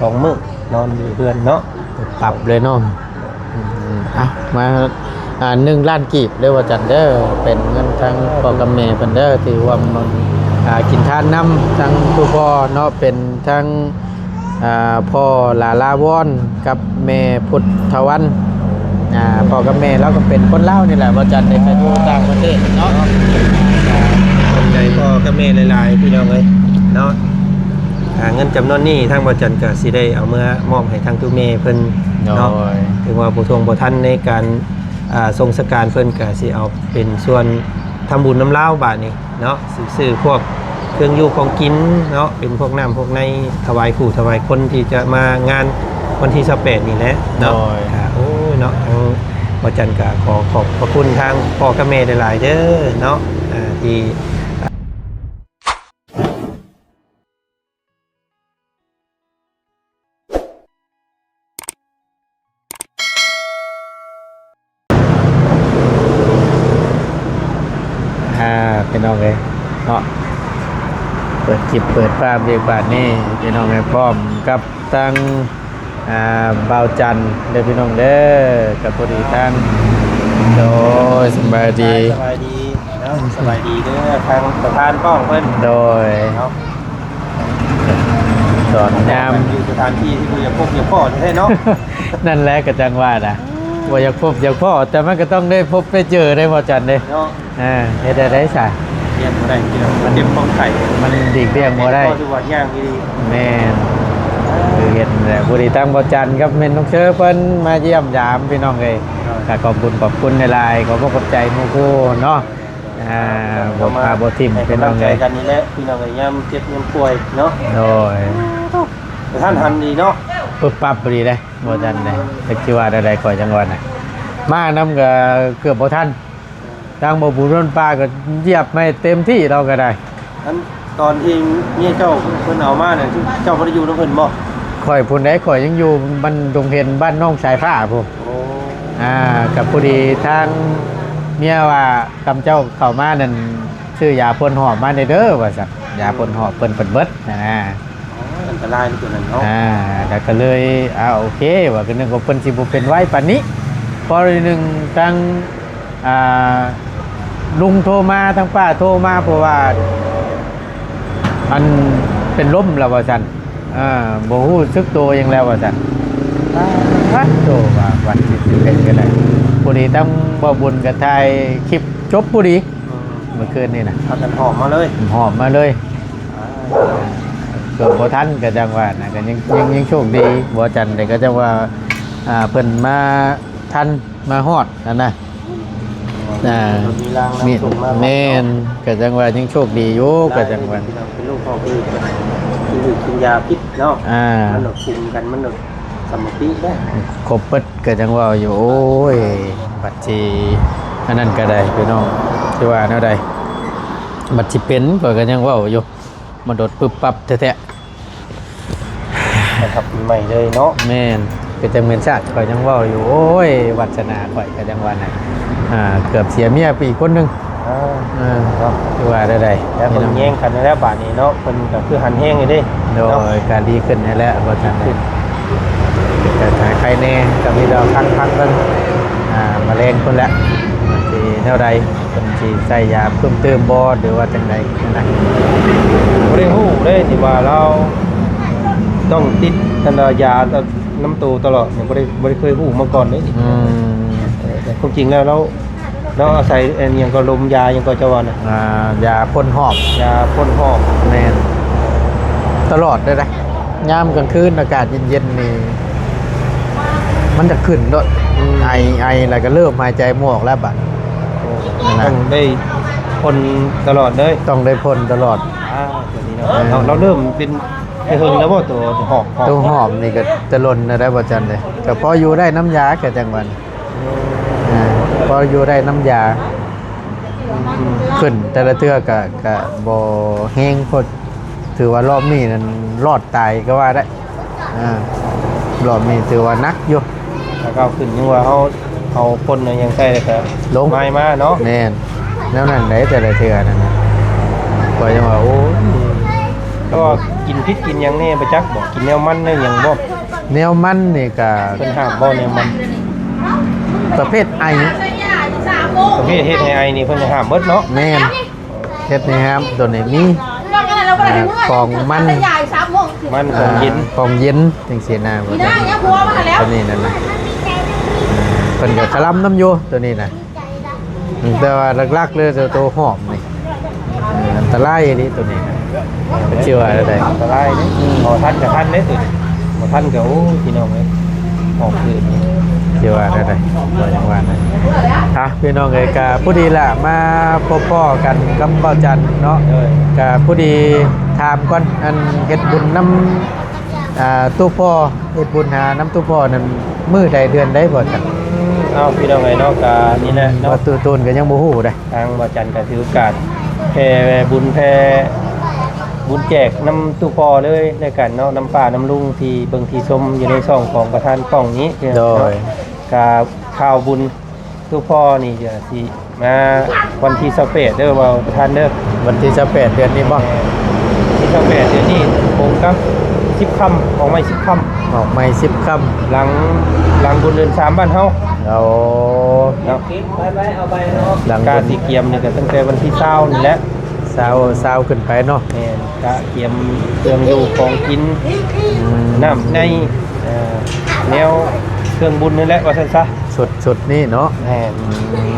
2 มื้อนอนอยู่เพื่อนเนาะ ปรับเลยเนาะอ่ะมา1 ล้านกีบเด้อว่าจันเด้อเป็นเงินทางพ่อกับแม่เพิ่นเด้อที่ว่ามันกินทานน้ำทั้งผู้พ่อเนาะเป็นทั้งพ่อลาลาวอนกับแม่พุทธวันพ่อกับแม่แล้วก็เป็นคนลาวนี่แหละว่าจันได้ไปอยู่ต่างประเทศเนาะคนใจพ่อกับแม่หลายๆพี่น้องเอ้ยเนาะเงินจำนวนนี้ทางบ่จันก็สิได้เอามามอบให้ทางทุกแม่เพิ่นเนาะถึงว่าบ่ทวงบ่ทันในการทรงสการเพิ่นก็สิเอาเป็นส่วนทำบุญน้ำลาวบาทนี้เนาะซื้อพวกเครื่องอยู่ของกินเนาะเป็นพวกน้ำพวกในถวายขู่ถวายคนที่จะมางานวันที่28นี่แหละเนาะโอ้ยเนาะทางบ่จันก็ขอขอบพระคุณทางพ่อกับแม่หลายๆเด้อเนาะที่พี่น้องเลยเนาะเปิดคลิปเปิดภาพเรียกบาทนี่พี่น้องเลยพร้อมกับตั้งบ่าวจันเด้อพี่น้องเด้อกับพอดีท่านโดยสบายดีสบายดีเนาะสบายดีเด้อทางประธานป้องเพิ่นโดยเนาะสอนยามอยู่สถานที่ที่กูจะพบจะพ่อใช่เนาะ นั่นแหละก็จังว่านะว่าอยากพบอยากพ่อแต่มันก็ต้องได้พบได้เจอได้พอจันเลยเนาะเฮ็ดได้ซะเรียนบ่ได้เกี่ยวมันเจ็บของไข่มันดีเรียงบ่ได้ก็ดูว่าย่างดีแม่นคือเห็นแหละบุรีตั้งบ่จันครับแม่นน้องเชิญเพิ่นมาเยี่ยมยามพี่น้องเอ้ยก็ขอบคุณในไลน์ขอบใจหมู่คู่เนาะบ่พาบ่ทิ่มพี่น้องเอ้ยกันนี่แหละพี่น้องเอ้ยยามเจ็บยามป่วยเนาะโดยท่านหันดีเนาะปึ๊บปั๊บบ่ดีเด้บ่จันเด้จักสิว่าได้ข่อยจังหวัดน่ะมานำก็เกือบบ่ทันทางบ่บุญป้าก็เหยียบไม่เต็มที่เราก็ได้อันตอนที่เมียเจ้าเพิ่นเอามาเนี่ยเจ้าบ่ได้อยู่นำเพิ่นบ่ข่อยพุ่นได้ข่อยยังอยู่บ้านดงเพ็ญบ้านน้องสายฟ้าพุ่นกับพอดีทางเมียว่ากำเจ้าเข้ามานั่นชื่อยาพ่นหอบมาเด้อว่าซั่นยาพ่นหอบเพิ่นเบิดอันตรายตัวนั้นเนาะแล้วก็เลยโอเคว่าก็นึกว่าเพิ่นสิบ่เป็นไว้ปานนี้พอนึงทางลุงโทรมาทางป้าโทรมาเพราะว่าอันเป็นลมแล้วว่าซั่นบ่ฮู้สึกตัวยังแล้วว่าซั่นโตว่าวันที่11ก็ได้พอดีต้องบ่บุญกับถ่ายคลิปจบพอดีเมื่อคืนนี่น่ะพากันหอบมาเลยหอบมาเลยเกือบบ่ทันก็จังว่าน่ะก็ยังโชคดีบ่จันได้ก็จังว่าเพิ่นมาทันมาฮอดนั่นน่ะมีแม่นก็จังว่ายังโชคดีอยู่ก็จังว่าเป็นลูกพ่อคือกินยาพิษเนาะมันคุมกันมันสมติได้ครบเปิดก็จังว่าอยู่โอ้ยบัดที่อันนั้นก็ได้พี่น้องที่ว่าแนวใดบัดที่เป็นก็ยังว่าอยู่มาโดดปึ๊บปั๊บแท้ๆนะครับใหม่เลยเนาะแม่นก็จังเป็นชาติก็ยังว่าอยู่โอ้ยวัฒนาข่อยก็จังว่าน่ะเกือบเสียเมียไปอีกคนนึงครับที่ว่าได้แล้วเพิ่นแย่งกันแล้วบาดนี้เนาะเพิ่นก็คือหันแห้งอยู่ดิโดยการดีขึ้นแล้วบ่จังได๋แต่ใครแน่ก็มีเราพักเบิ่งมะเร็งเพิ่นแล้วสิแนวใดเพิ่นสิใส่ยาเพิ่มเติมบ่หรือว่าจังได๋นะบ่ได้ฮู้เลยที่ว่าเราต้องติดกันยาน้ำตูตลอดเนี่ยบ่ได้เคยฮู้มาก่อนเลยแต่ความจริงแล้วเราอาศัยอันยังก็ลมยายังก็จะว่าน่ะยาพ่นหอบแม่นตลอดเลยนะยามกลางคืนอากาศเย็นๆนี่มันจะขึ้นด้วยไอแล้วก็เริ่มหายใจไม่ออกแล้วบัดต้องได้พ่นตลอดเลยต้องได้พ่นตลอดเราเริ่มเป็นไอ้เฮิงแล้วบ่ตัวหอบนี่ก็จะลนได้บ่จันเลยแต่พออยู่ได้น้ำยาแก่จังหวัดพออยู่ได้น้ำยาขึ้นแต่ละเทื่อก็บ่แห้งพดถือว่ารอบนี้นั้นรอดตายก็ว่าได้รอบนี้ถือว่านักอยู่แล้วก็ขึ้นยังว่าเอาพ่นยังใส่เลยครับลงไม้มาเนาะแน่นแล้วนั่นได้แต่ละเทื่อนั่นก็ยังว่าโอ้ก็ก กินพิษกินหยังแน่ประจักบอกกินแนวมันแนวหยังบ่ แนวมันนี่ก็ เพิ่นห้ามบ่แนวมัน ประเภทไอ ประเภทเฮ็ดให้ไอนี่เพิ่นจะห้ามเบิดเนาะ แม่นเฮ็ดนี่ครับตัวนี้มีของมัน มันของเย็น ของเย็นจังซี่นะว่าตัวนี้นั่นน่ะเพิ่นก็คลำน้ำอยู่ตัวนี้น่ะแต่ว่าหลักๆเลยตัวหอมนี่อันตรายนี่ตัวนี้นะเชื่อว่าได้ อันตรายเด้บ่ทันก็ทันเด้ตัวนี้บ่ทันก็โอ้พี่น้องเอ้ยออกคืน เชื่อว่าได้บ่อย่างว่านะพี่น้องเอ้ยก็ผู้ดีล่ะมาพบพ่อกันกับเบาจันทร์เนาะ เอ้ย ก็ผู้ดีถามก่อนอันเฮ็ดบุญน้ำตู้พ่อเฮ็ดบุญหาน้ำตู้พ่อนั่นมื้อใดเดือนใดบ่จัน เอาพี่น้องเอ้ยเนาะก็นี่แหละเนาะ ว่าตู้ตูนก็ยังบ่ฮู้เด้ ทางบ่จันก็ถือโอกาสแผ่บุญแผ่บุญแจกน้ำตู้พอเลยในกันเนาะน้ำป่าน้ำลุงที่เบิ่งที่ชมอยู่ในช่องของประธานป้องนี้ โดย กับข่าวบุญตู้พ่อนี่เดี๋ยวสิมาวันที่28เด้อว่าประธานเด้อ วันที่28เดือนนี้บ่ ที่28เดือนนี้ผมกับ10ค่ำของไม่10ค่ำ ออกใหม่10ค่ำหลังบุญเดือน3บ้านเฮา เอา เนาะไปเอาไปเนาะ หลัง การสิเกียมนี่ก็ตั้งแต่วันที่20นี่แหละ ซาวขึ้นไปเนาะ แม่นกะเกียมเครื่องอยู่ของกินน้ำในแนวเครื่องบุญนี่แหละว่าซั่นซะ สุดนี่เนาะ แม่น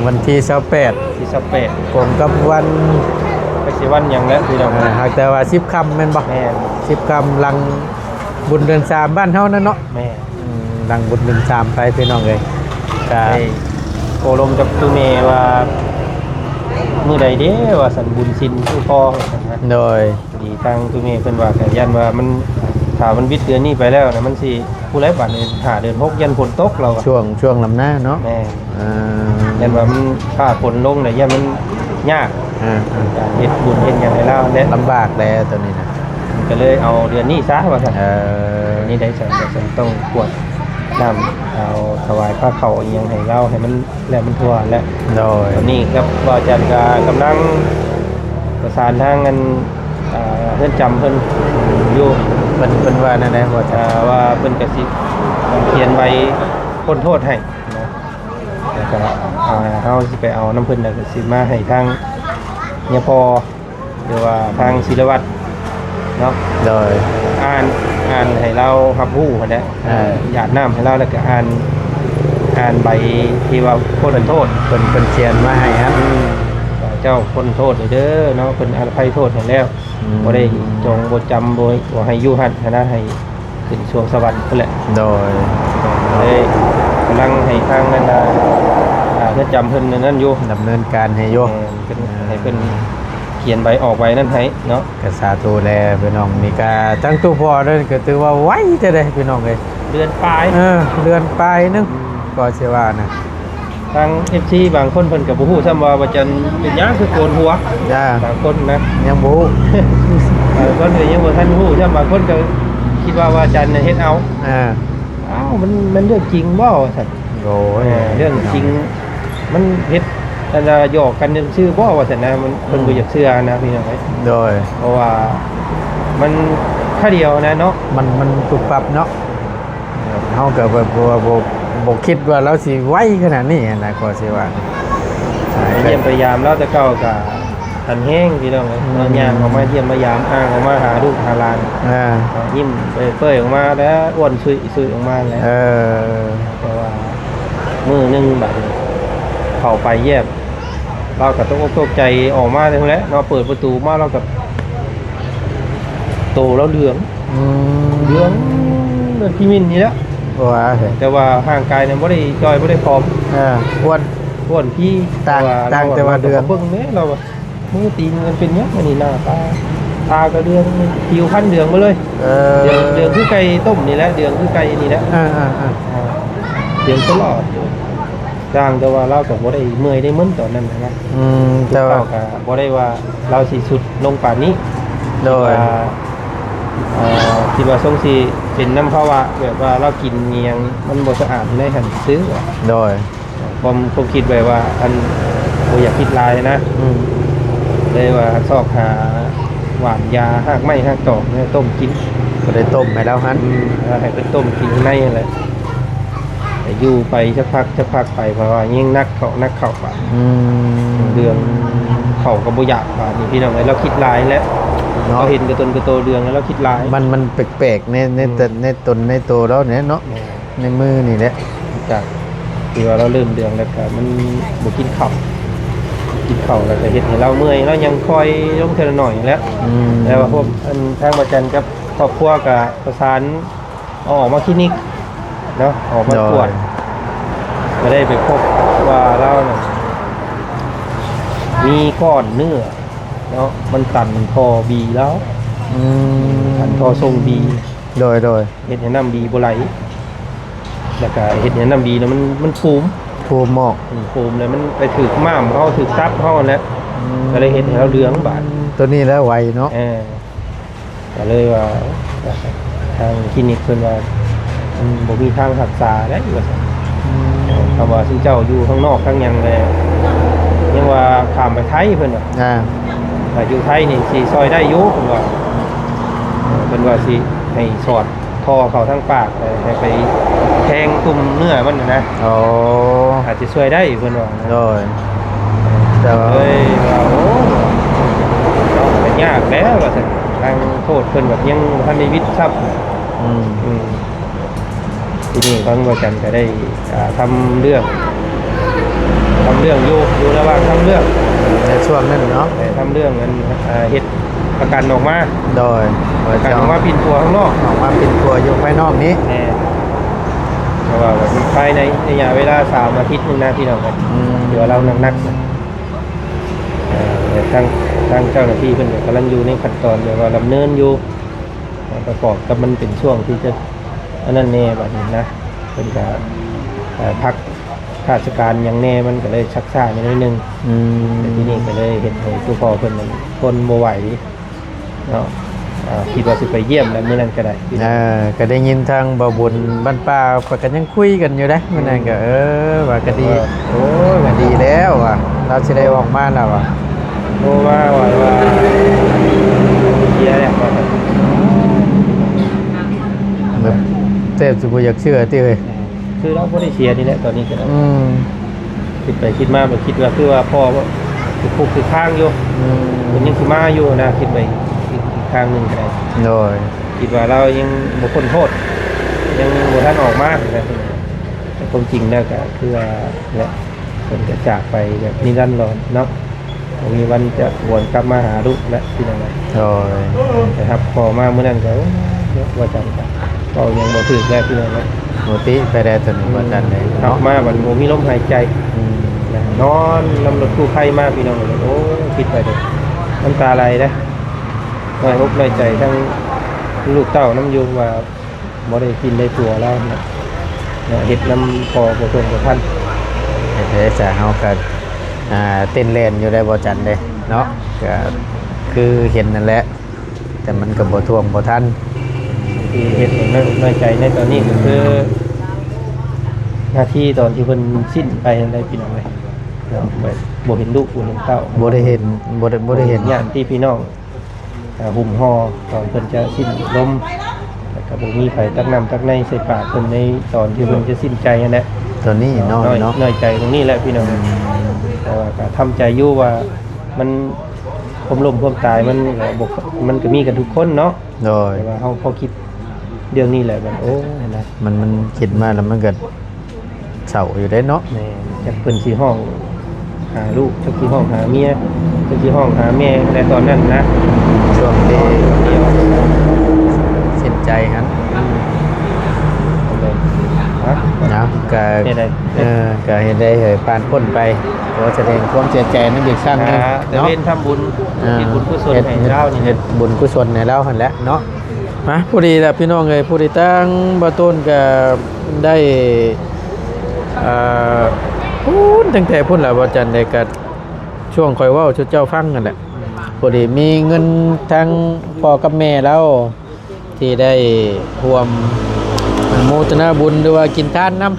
วันที่28 ที่28 กลมกับวัน ไปสิวันหยังแล้วพี่น้อง หากแต่ว่า10ค่ำแม่นบ่ แม่น 10ค่ำหลังบุญเดือน3บ้านเฮานั่นเนาะ แม่น หลังบุญเดือน3ไปพี่น้องเอ้ยก็ ไอ้โอลมกับตูเมว่ามื้อใดเด้ว่าสันบุญชินผู้พ่อว่าซั่นนะ โดย ดีทางตูเมเพิ่นว่าก็ยันว่ามันถ้ามันวิทย์เดือนนี้ไปแล้วนะมันสิผู้ไร้บัตรนี่หาเดือน6ยันฝนตกเราอะ ช่วงลำหน้าเนาะ แม่น อ่า ยันว่ามันค่าฝนลงเนี่ยยันมันยาก การเฮ็ดบุญเฮ็ดหยังให้เราและ ลำบากแล้วตัวนี้นะ ก็เลยเอาเดือนนี้ซะว่าซั่น นี่ นี่ได้สั่งต้องกวดน้ำเอาถวายผ้าเขาวอิหยังให้เราให้มันแล้วมันทั่วและ โดย ตอนนี้ครับบ่อาจารย์ก็กำลังประสานทางกันเพิ่นจำเพิ่นอยู่ เป็นว่านั่นแหละว่าจะ ว่าเพิ่นก็สิเขียนใบพ้นโทษให้นะแล้วก็เฮาสิไปเอาน้ำเพิ่นแล้วก็สิมาให้ทางเนี่ยพอหรือว่าทางศิลวัตรเนาะ โดย อ่านให้เรารับรู้หั่นแหละหยาดน้ำให้เราแล้วก็อ่านใบที่ว่าพ้นโทษ เป็นเขียนมาให้ครับ ว่าเจ้าพ้นโทษเด้อเนาะเพิ่นอภัยโทษให้แล้วบ่ได้จงบ่จำบ่ให้อยู่หั่นคณะให้ขึ้นช่วงสวรรค์พุ่นแหละ โดย เลยกำลังให้ทางนั้นเพิ่นจำเพิ่นนั่นอยู่ ดำเนินการให้โย เพิ่นให้เพิ่นเขียนใบออกใบนั้นให้เนาะ กษาตูแลพี่น้องมีกาตั้งตู้พอเด้ก็ถือว่าไวจะได้พี่น้องเลย เดือนปลาย เดือนปลายนึงก็สิว่านะ ทาง FC บางคนเพิ่นก็บ่ฮู้ซ้ำว่าจันเป็นหยังคือโกนหัว จ้า บางคนนะ ยังบ่ บางคนก็ยังบ่ทันฮู้ซ้ำบางคนก็คิดว่าจันเฮ็ดเอา อ้าวมันเรื่องจริงบ่ซั่น โอ้ย เรื่องจริงมันเฮ็ดอันหยอกกันชื่อบ่ว่าซั่นนะมันเพิ่นบ่อยากเชื่อนะพี่น้องเอ้ย โดย เพราะว่ามันค่าเดียวนะเนาะ มันตุบปับเนาะเฮาก็แบบว่าบ่คิดว่าเราสิไวขนาดนี้นะก็สิว่า เยี่ยมพยายามแล้วแต่เก่าก็ทันแห้งพี่น้องเอ้ยเอาย่างออกมาเยี่ยมพยายามอ้างออกมาหาลูกหาหลานยิ้มเปื่อยๆออกมาแล้วอ้วนซุยๆออกมาแล้วเพราะว่ามื้อนึงบัดนี้เข้าไปเยี่ยมเราก็ตกอกตกใจออกมาทั้งแล้วเนาะเปิดประตูมาเราก็โตแล้วเหลืองเป็นพี่มินนี่แหละ ว่า แต่ว่าห่างกายเนี่ยบ่ได้จอยบ่ได้ผอม อ้วน อ้วนพี่ ต่างแต่ว่าเดือน เบิ่งแม่เรามือตีนมันเป็นหยังอันนี้หน้าตาก็เดืองผิวพันเดืองมาเลยเดืองคือไก่ต้มนี่แหละเดืองคือไก่นี่แหละเดืองตลอดจ้างแต่ว่าเราก็บ่ได้เมื่อยได้มึนตอนนั้นนะ แต่ว่า ก็บ่ได้ว่าเราสิสุดลงป่านนี้ โดย คิดว่าทรงสิเป็นน้ำภาวะแบบว่าเรากินเงียงมันบ่สะอาดในหันซื้อ โดย ผมคิดไว้ว่าบ่อยากคิดลายนะเลยว่าซอกหา หวานยาหากไม้หากตอกเนี่ยต้มกิน ก็ได้ต้มให้แล้วหัน ให้ไปต้มกินข้างในอะไรแต่อยู่ไปสักพักไปเพราะว่ายิ่งนักเข่าป่ะ เรื่องเข่ากับบุยากป่ะนี่พี่น้องเราคิดลายแล้วเราเห็นกระโตเรื่องแล้วเราคิดลาย มันแปลกๆในตนในตัวแล้วเนี่ยเนาะในมือนี่แหละ จากที่ว่าเราเริ่มเดืองแล้วก็มันบุกินเข่าแล้วก็เห็นให้เราเมื่อยเรายังคอยลงเทละหน่อยแล้วแต่ว่าพวกทางประจันกับครอบครัวกับประสานเอาออกมาคลินิกเนาะออกมาตรวจก็ได้ไปพบว่าเราเนี่ยมีก้อนเนื้อเนาะมันตันคอบีแล้วตันคอทรงบีโดยเห็ดให้น้ำบีบ่ไหลแล้วก็เห็ดให้น้ำบีแล้วมันฟูมหมอกฟูมเลยมันไปถือม่ามเขาถือซับเขาแล้วก็เลยเห็ดให้เราเหลืองบาดตัวนี้แล้วไวเนาะก็เลยว่าทางคลินิกเพิ่นว่าบ่มีทางรักษาได้ว่าซั่นคำว่าซึ่งเจ้าอยู่ข้างนอกข้างยังเลยยังว่าข้ามไปไทยเพิ่นว่าแต่อยู่ไทยนี่สิซอยได้อยู่เพิ่นว่าสิให้สอดคอเขาทั้งปากให้ไปแทงตุ่มเนื้อมันนะอาจจะช่วยได้เพิ่นว่าแต่ว่าโอ้เป็นยากแล้วว่าซั่นทางโทษเพิ่นแบบยังบ่ทันได้วิทย์ทรัพย์ทีนี้ทางบริษัทก็ได้ทำเรื่องอยู่ระหว่างทำเรื่องในช่วงนั้นเนาะทำเรื่องนั้นเฮ็ดประกันออกมาโดยประกันออกมาปิ่นตัวข้างนอกออกมาปิ่นตัวอยู่ภายนอกนี้เพราะว่าภายในระยะเวลา3 อาทิตย์นึงนะพี่น้องครับเดี๋ยวเรานักทางเจ้าหน้าที่เพิ่นกำลังอยู่ในขั้นตอนเดี๋ยวว่าดำเนินอยู่ประกอบกับมันเป็นช่วงที่จะอันนั้นแน่แบบนี้นะเป็นการพักราชการอย่างแน่มันก็เลยชักช้านิดนึงแต่ที่นี่ก็เลยเห็นตัวพ่อเพิ่นมันทนบ่ไหวเนาะคิดว่าสิไปเยี่ยมแล้วมื้อนั้นก็ได้ก็ได้ยินทางบ่บุญบ้านป่าก็ยังคุยกันอยู่นะมื้อนั้นก็ว่าก็ดีโอ้ยก็ดีแล้วว่ะเราสิได้ออกมาแล้วว่ะโอ้ว่าเสียแล้วแบบเต็มสุบอยากเชื่อที่เลยคือเราไม่ได้เสียนี่แหละตอนนี้ก็คิดไปคิดมาแบบคิดว่าคือว่าพ่อว่าคือข้างอยู่มันยังคือมาอยู่นะคิดไปอีกข้างหนึ่งก็ได้โดยคิดว่าเรายังบุคคลโทษยังบุท่านออกมาแต่ความจริงแล้วก็คือว่าเนี่ยคนจะจากไปแบบนิรันดร์เนาะมีวันจะวนกลับมาหาลูกและที่นั่นเลยแต่ครับพอมาเมื่อนั้นก็ว่าจังก็ยังบ่ถึงแล้วที่นั่นเลยโมติไปได้จนวันนั้นเลยกลับมาบัดโมมีลมหายใจนอนลำรถกู้ภัยมาพี่น้องเลยโอ้คิดไปเลยน้ำตาไหลนะน้อยอกน้อยใจทั้งลูกเต้าน้ำยูว่าบ่ได้กินได้ตัวแล้วนะเห็ดน้ำพอประทงประทันเฮ้ยจะเอากันเต้นเล่นอยู่ได้บ่จันเลยเนาะก็คือเห็นนั่นแหละแต่มันก็บ่ท่วงบ่ทันที่เห็นน้อยใจในตอนนี้ก็คือหน้าที่ตอนที่เพิ่นสิ้นไปอะไรพี่น้องเลยบ่เห็นลูกบ่เห็นเต้าบ่ได้เห็นบ่ได้เห็นญาติที่พี่น้องหุ่มห่อตอนเพิ่นจะสิ้นลมแล้วก็บ่มีไผตักน้ำตักในใส่ปากเพิ่นในตอนที่เพิ่นจะสิ้นใจนั่นแหละตอนนี้เนาะน้อยใจตรงนี้แหละพี่น้องแต่ว่าก็ทำใจอยู่ว่ามันความล้มความตายมันก็มีกันทุกคนเนาะแต่ว่าเขาพอคิดเรื่องนี้แหละมันโอ้นะมันคิดมาแล้วมันเกิดเศร้าอยู่ได้เนาะจากเพิ่นที่ห้องหาลูกจากที่ห้องหาเมียจากที่ห้องหาแม่ในตอนนั้นนะช่วงที่เดียวเสียใจฮะนะก็เห็นได้เหยผ่านพ้นไปขอแสดงความเสียใจนั่นอีกครั้งนึงเนาะเป็นทำบุญกุศลให้เรานี่เฮ็ดบุญกุศลให้เราหั่นแหละเนาะมาผู้ดีล่ะพี่น้องเอ้ยผู้ดีตั้งบ่ต้นก็ได้พูดตั้งแต่พุ่นล่ะบ่จันได้ก็ช่วงค่อยเว้าชุดเจ้าฟังนั่นแหละผู้ดีมีเงินทั้งพ่อกับแม่แล้วที่ได้ร่วมโมทนาบุญหรือว่ากินทานน้ำ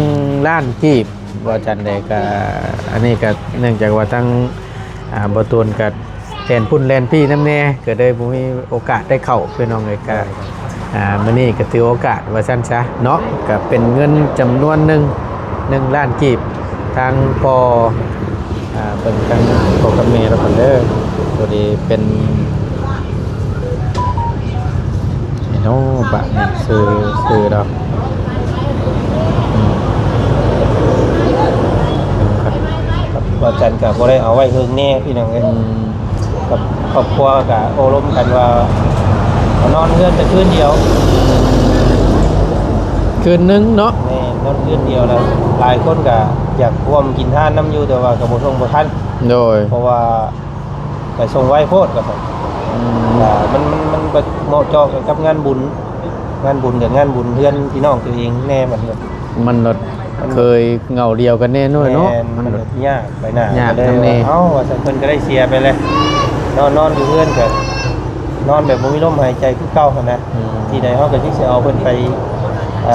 1 ล้านกีบบ่จันได้ก็อันนี้ก็เนื่องจากว่าทั้งบ่ตูนก็เฮ็ ล่นพุ่นแล่นพี่น้ำแน่ก็เลยบ่มีโอกาสได้เข้าพี่น้องเลยก็มื้อนี้ก็ถือโอกาสว่าซั่นซะเนาะก็เป็นเงินจำนวนหนึ่ง1 ล้านกีบทางพอเป็นทางพ่อกับแม่แล้วกันเด้อตัวนี้เป็นโน้บะนี่ซื้อดอกว่าจันกับบ่ได้เอาไว้เฮิงแน่พี่น้องเอ้ยกับครอบครัวก็โอ้ล้มกันว่าเอานอนเฮือนแต่คืนเดียว คืนนึงเนาะ แม่นอนคืนเดียวแล้วหลายคนก็อยากร่วมกินทานน้ำอยู่แต่ว่าก็บ่ทงบ่ทัน โดย เพราะว่าไปส่งไว้โพดก็ซั่นมันบ่เหมาะเจาะกับงานบุญกับงานบุญเพื่อนพี่น้องตัวเองแน่มันก็ มันรถเคยเหงาเดียวกันแน่น้อยเนาะ มันก็ยากไปหน้าย าก ก็เลย ทำแน่ ว่าเอ้าว่าซั่นเพิ่นก็ได้เสียไปเลยนอนอยู่เพื่อนก็นอนแบบบ่มีลมหายใจคือเก่าหั่นนะที่ใดเฮาก็สิเอาเพิ่นไป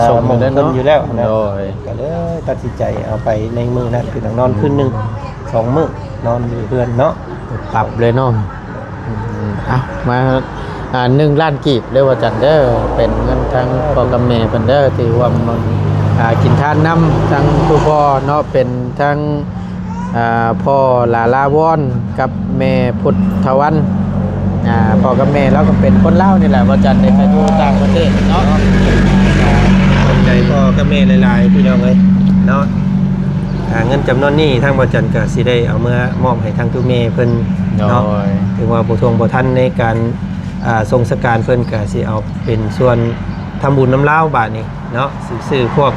ส่ง หมอง อยู่ เพิ่นอยู่แล้วนะ โดย ก็เลยตัดสินใจเอาไปในมื้อนั้นคือต้องนอนคืนหนึง2 มื้อนอนอยู่เพื่อนเนาะ ปรับเลยเนาะเอามา1 ล้านกีบเรียกว่าจันเด้อเป็นเงินทางพ่อกับแม่เพิ่นเด้อที่ว่ามันกินทานน้ำทั้งตัวพ่อเนาะเป็นทั้งพ่อลาลาวอนกับแม่พุทธวันพ่อกับแม่แล้วก็เป็นคนลาวนี่แหละว่าจันได้ไปอยู่ต่างประเทศเนาะ ขอบใจพ่อกับแม่หลายๆพี่น้องเอ้ยเนาะเงินจำนวนนี้ทางบ่จันก็สิได้เอามามอบให้ทางทุกแม่เพิ่นเนาะถึงว่าบ่ทวงบ่ทันในการทรงสการเพิ่นก็สิเอาเป็นส่วนทำบุญน้ำลาวบาทนี้เนาะซื้อพวก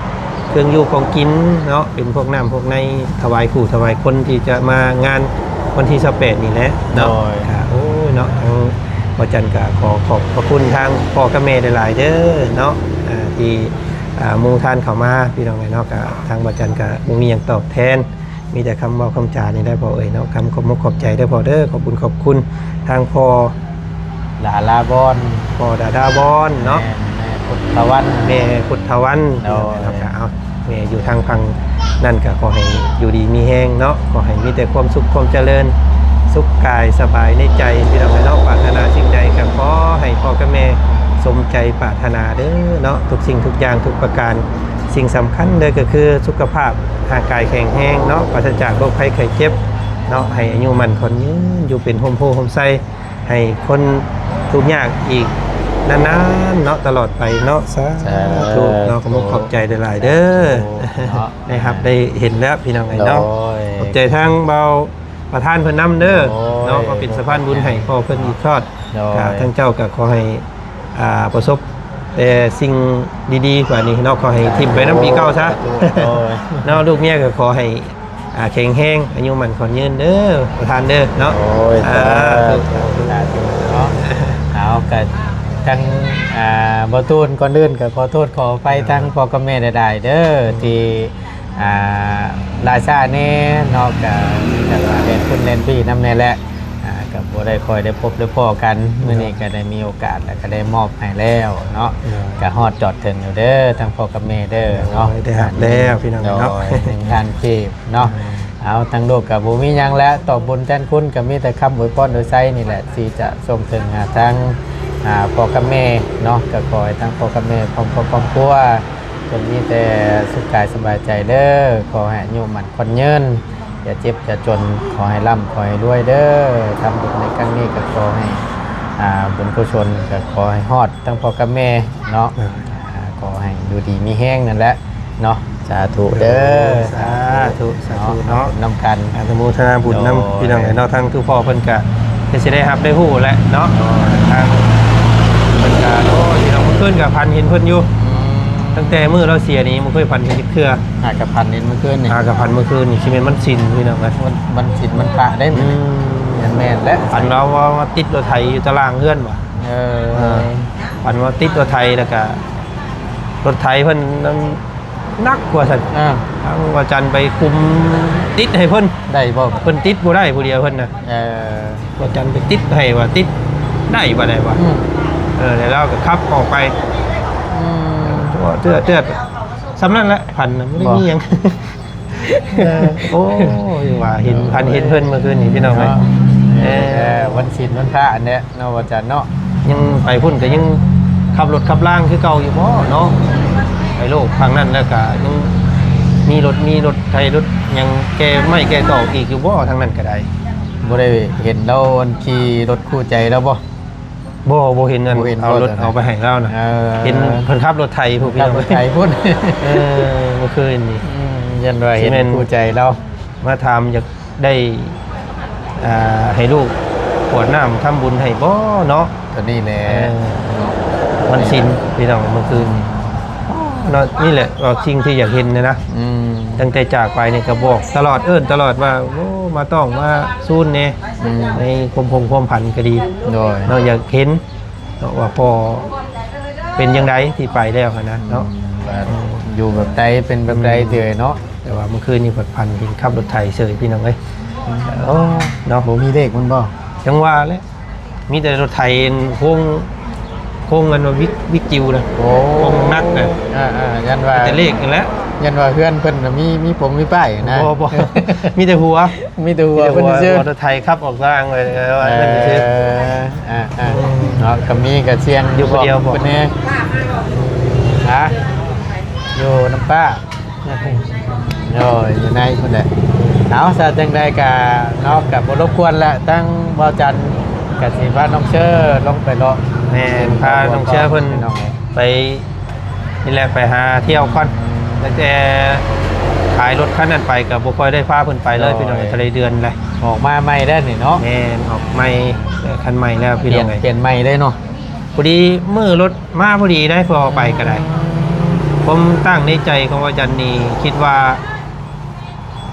เครื่องอยู่ของกินเนาะเป็นพวกน้ำพวกในถวายขู่ถวายคนที่จะมางานวันที่28นี่แหละเนาะโอ้ยเนาะทางบ่จันก็ขอขอบพระคุณทางพ่อกับแม่หลายๆเด้อเนาะที่หมู่ท่านเข้ามาพี่น้องเนาะก็ทางบ่จันก็บ่มีหยังตอบแทนมีแต่คำเว้าคำจานี่ได้พอเอ่ยเนาะคำขอบมกขอบใจได้พอเด้อขอบคุณทางพ่อ ลาลาบอน พ่อดาดาบอนเนาะ แม่พุทธวัน แม่พุทธวัน โอ้ย เนาะก็เอาแม่อยู่ทางพังนั่นก็ขอให้อยู่ดีมีแห้งเนาะขอให้มีแต่ความสุขความเจริญสุขกายสบายในใจที่เราไม่เนาะปรารถนาสิ่งใดก็ขอให้พ่อกับแม่สมใจปรารถนาเด้อเนาะทุกสิ่งทุกอย่างทุกประการสิ่งสำคัญเลยก็คือสุขภาพร่างกายแข็งแรงเนาะปราศจากโรคภัยไข้เจ็บเนาะให้อายุมันคนยืนอยู่เป็นโฮมโพโฮมไซให้คนทุกอย่างอีกนานๆเนาะตลอดไปเนาะสาธุเนาะขอบขอบใจหลายๆเด้อนะครับได้เห็นแล้วพี่น้องไอ้เนาะขอบใจทั้งเบาประธานเพิ่นนำเด้อเนาะก็เป็นสะพานบุญให้พ่อเพิ่นอีกทอดทั้งเจ้าก็ขอให้ประสบแต่สิ่งดีๆกว่านี้เนาะขอให้ทิ่มไปน้ำปีเก่าซะเนาะลูกเมียก็ขอให้แข็งแรงอายุมันขอนยืนเด้อประธานเด้อเนาะเอากันทั้งบอตูนก่อนอื่นก็ขอโทษขอไปทั้งพ่อกับแม่ได้เด้อที่ราชาเน่นอกจากเล่นคุณเล่นพี่น้ำเนี่ยแหละกับบ่ได้คอยได้พบได้พ่อกันเมื่อนี้ก็ได้มีโอกาสแล้วก็ได้มอบให้แล้วเนาะก็ฮอดจอดถึงอยู่เด้อทั้งพ่อกับแม่เด้อเนาะ ได้หับแล้วพี่น้องเนาะงานจีบเนาะเอาทั้งโลกกับบ่มีหยังแล้วตอบบุญแทนคุณก็มีแต่คำอวยพรโดยไซนี่แหละที่จะส่งถึงทั้งพ่อกับแม่เนาะก็ขอให้ทั้งพ่อกับแม่พร้อมครอบครัวจงมีแต่สุขกายสบายใจเด้อขอให้อายุมันคนยืนอย่าเจ็บอย่าจนขอให้ร่ำขอให้รวยเด้อทำบุญในครั้งนี้ก็ขอให้บุญกุศลก็ขอให้ฮอดทั้งพ่อกับแม่เนาะขอให้ดูดีมีแห้งนั่นแหละเนาะสาธุเด้อสาธุเนาะ นำกันอนุโมทนาบุญนำพี่น้องเนาะทั้งทุกพ่อเพิ่นก็จะได้รับได้ฮู้แหละเนาะทางเพิ่นก็โอ้ยเราเพิ่นก็พันเห็นเพิ่นอยู่ตั้งแต่มื้อเราเสียนี่มันเคยพันกันเทื่อกับพันนี่เมื่อคืนนี่กับพันเมื่อคืนนี่สิแม่นมันสินพี่น้องนะมันสินมันพระได้แม่นและพันเราว่าติดรถไถอยู่ตารางเฮือนบ่พันว่าติดรถไถแล้วก็รถไถเพิ่นนักกว่าซั่นทางว่าจันไปคุมติดให้เพิ่นได้บ่เพิ่นติดบ่ได้ผู้เดียวเพิ่นน่ะว่าจันไปติดให้ว่าติดได้บ่ได้บ่แล้วเราก็ขับออกไปเตือสำนั้นแหละพันไม่ได้มียังโอ้ยว่าเห็นพันเห็นเพิ่นเมื่อคืนนี่พี่น้องไหม วันศีลวันพระอันเนี้ยเนาะว่าจันเนาะ ยังไปพุ่นก็ยังขับรถขับล่างคือเก่าอยู่บ่เนาะไปโลกทางนั้นแล้วก็ยังมีรถไทยรถยังแกไม่แกตอกอีกอยู่บ่ทางนั้นก็ได้ บ่ได้เห็นเราขี่รถคู่ใจแล้วบ่ บ่เห็นนั่น บ่เห็น เอารถ บ่ เอาไปให้เรานะ เห็นเพิ่นขับรถไทยพวกพี่ ขับ น้อง รถไถพุ่น เมื่อคืนนี่ ยันว่าเห็น ซีเมนต์ คู่ใจเรา มาถามอยากได้ให้ลูกกรวดน้ำทำบุญให้บ่เนาะ ตัวนี้แหละ วันศีลพี่น้องเมื่อคืนนี่เนาะนี่แหละว่าสิ่งที่อยากเห็นนะ อืม ตั้งแต่จากไปเนี่ยก็บอกตลอดตลอดว่าโอ้มาต้องมาซูนเนี่ยในความผันก็ดี โดย เราอยากเห็นเนาะว่าพอเป็นยังไงที่ไปแล้วหั้นนะเนาะ อยู่แบบใดเป็นแบบใดเดือยเนาะ แต่ว่าเมื่อคืนนี่ผันเห็นขับรถไถเสยพี่น้องเอ้ยโอ้เนาะ บ่มีเลขมันบ่ จังว่าเลยมีแต่รถไถโค้งกันว่าวิกจิวนะ โอ้ โค้งนักนะ ยันว่า แต่เลขกันแล้ว ยันว่าเพื่อนเพิ่นน่ะมีผมมีป้ายนะ บ่มีแต่หัว มีตัว มีแต่ เพิ่น หัว ชื่อ รถไถขับออกทางเลยว่านั่นคือ เนาะก็มีก็เสียง อยู่คนเดียวบ่ เพิ่นแน่ฮะอยู่น้ำป้าโอ้ยอยู่ในพุ่นแหละเอาซะจังได๋ก็เนาะก็บ่รบกวนละตั้งบ่จันก็สิพาน้องเชอลงไปเลาะ แม่นพาน้องเชื่อเพิ่นไปนี่แหละไปหาเที่ยวก่อนตั้งแต่ขายรถคันนั้นไปก็บ่ค่อยได้พาเพิ่นไปเลยพี่น้องทะเลเดือนเลย ออกมาใหม่ได้นี่เนาะ แม่นออกใหม่คันใหม่แล้ว เป พี่ ลี่ น้ ย อน งเอ้ย เปลี่ยนใหม่ได้เนาะ พอดีมื้อรถมาพอดีได้พอไปก็ได้ผมตั้งในใจของว่าจันนี่คิดว่า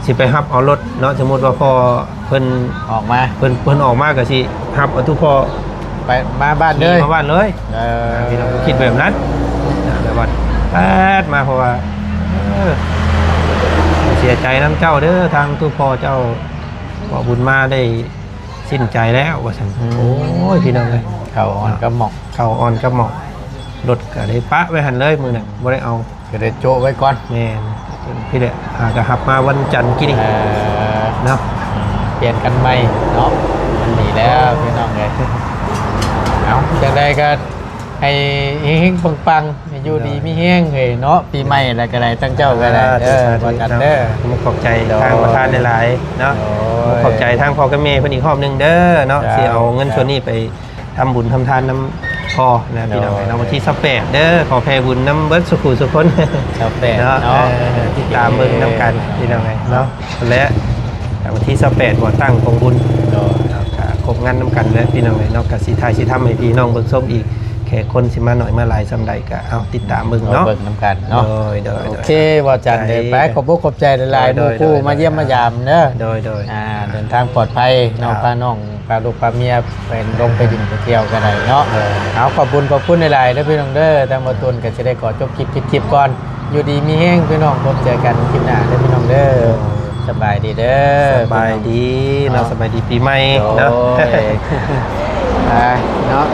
สิไปรับเอารถเนาะสมมุติว่าพอเพิ่น ออกมา เพิ่นออกมาก็สิรับเอาทุกพอ ไปมาบ้านเล ขี่ ย มาบ้านเลย พี่น้องก็คิดแบบนั้นแต่ว่าแป๊ดมาเพราะว่าเสียใจน้ำเจ้าเด้อทางตู้พ่อเจ้าพอบุญมาได้สิ้นใจแล้วว่าสันโอ้ยพี่น้องเลย เขาอ่อนก็หมอก เขาอ่อนกับหมอกรถก็ได้ปะไว้หันเลยมือน่ะบ่ได้เอา ก็ได้โจะไว้ก่อน แม่นพี่เด้หากระหับมาวันจันทร์กี่นี่เนาะ เปลี่ยนกันใหม่เนาะมันดีแล้วพี่น้องเลยเอาจังใดก็ให้เฮงๆปังๆให้อยู่ดีมีแห้งเลยเนาะปีใหม่อะไรก็ได้ตั้งเจ้าก็ได้เด้อบ่กันเด้อ ผมขอบใจทางประธานหลายๆเนาะ โอ้ย ขอบใจทางพ่อกับแม่เพิ่นอีกรอบหนึงเด้อเนาะ ครับ สิเอาเงินส่วนนี้ไปทำบุญทำทานน้ำพ่อนะพี่น้อง โอ้ย เนาะวันที่28เด้อขอแผ่บุญน้ำเบิดสุขุสุขคน ชาวแปด เนาะ เนาะ ติดตามเบิ่งน้ำกันพี่น้องเนาะและวันที่28บ่ตั้งของบุญ โดย เนาะก็ครบงานน้ำกันและพี่น้องเนาะก็สิทายสิทำให้พี่น้องเบิ่งส้มอีกแค่คนสิมาหน่อยมาหลายซำใดก็เอาติดตามเบิ่ง เรา เนาะ เบิ่งน้ำกันเนาะ โดย โอเคว่าจันเด้อไปขอบคุณขอบใจหลายๆหมู่คู่มาเยี่ยมมายามเด้อ โดย เดินทางปลอดภัยน้องพาน้องพาลูกพาเมียเป็นลงไปดินไปเที่ยวกันได้เนาะเอาขอบคุณหลายๆเด้อพี่น้องเด้อทางบ่ตุนก็จะได้ขอจบคลิปก่อนอยู่ดีมีแห้งพี่น้องพบเจอกันคลิปหน้าเด้อพี่น้องเด้อสบายดีเด้อ สบายดีเนาะสบายดีปีใหม่ เนาะ เนาะ เนาะ